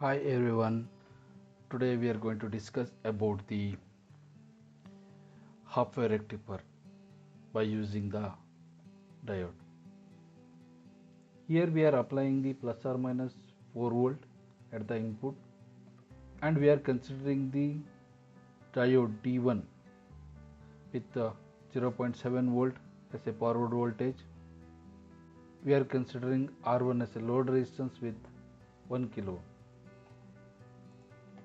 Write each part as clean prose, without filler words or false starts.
Hi everyone, today we are going to discuss about the half-wave rectifier by using the diode. Here we are applying the plus or minus 4 volt at the input and we are considering the diode D1 with 0.7 volt as a forward voltage. We are considering R1 as a load resistance with 1 kilo.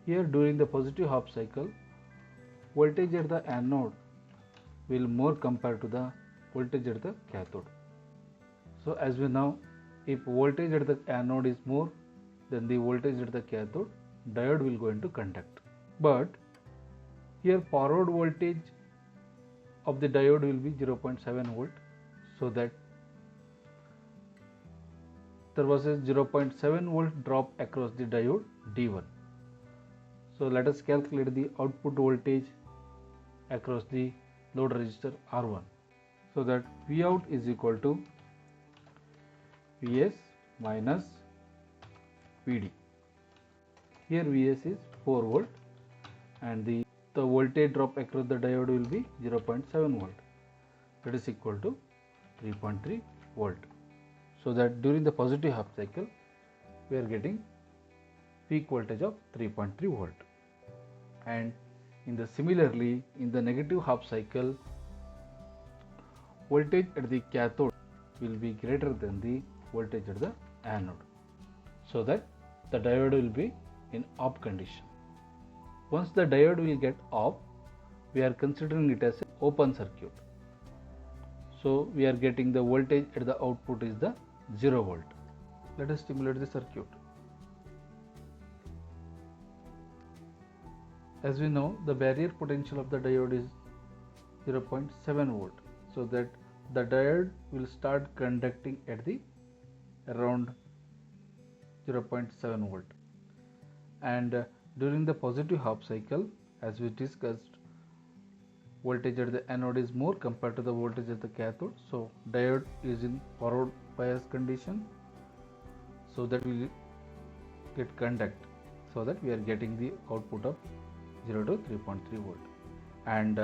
Here during the positive half cycle, voltage at the anode will more compared to the voltage at the cathode. So as we know, if voltage at the anode is more than the voltage at the cathode, diode will go into conduct. But here forward voltage of the diode will be 0.7 volt, so that there was a 0.7 volt drop across the diode D1. So let us calculate the output voltage across the load resistor R1. So that Vout is equal to Vs minus Vd. Here Vs is 4 volt and the voltage drop across the diode will be 0.7 volt. That is equal to 3.3 volt. So that during the positive half cycle, we are getting peak voltage of 3.3 volt. And similarly, in the negative half cycle, voltage at the cathode will be greater than the voltage at the anode, so that the diode will be in off condition. Once the diode will get off, we are considering it as an open circuit. So we are getting the voltage at the output is the 0 volt. Let us stimulate the circuit. As we know, the barrier potential of the diode is 0.7 volt, so that the diode will start conducting at the around 0.7 volt. And during the positive half cycle, as we discussed, voltage at the anode is more compared to the voltage at the cathode, so diode is in forward bias condition, so that we will get conduct, so that we are getting the output of 0 to 3.3 volt. And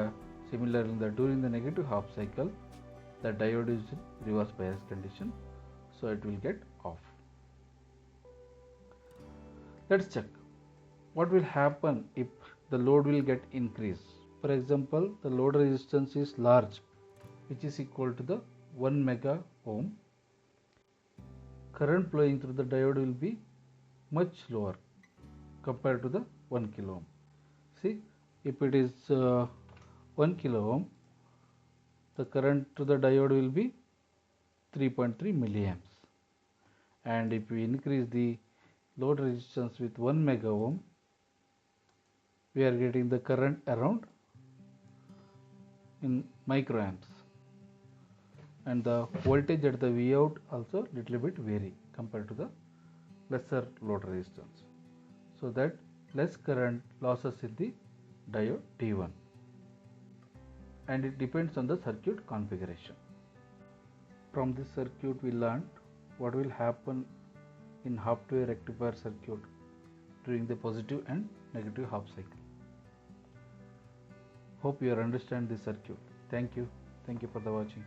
similarly, during the negative half cycle, the diode is in reverse bias condition, so it will get off. Let's check what will happen if the load will get increased. For example, the load resistance is large, which is equal to the 1 mega ohm. Current flowing through the diode will be much lower compared to the 1 kilo ohm. See, if it is 1 kilo ohm, the current to the diode will be 3.3 milliamps. And if we increase the load resistance with 1 mega ohm, we are getting the current around in microamps. And the voltage at the Vout also little bit vary compared to the lesser load resistance, so that less current losses in the diode D1, and it depends on the circuit configuration. From this circuit we learned what will happen in half-wave rectifier circuit during the positive and negative half cycle. Hope you understand this circuit. Thank you for the watching.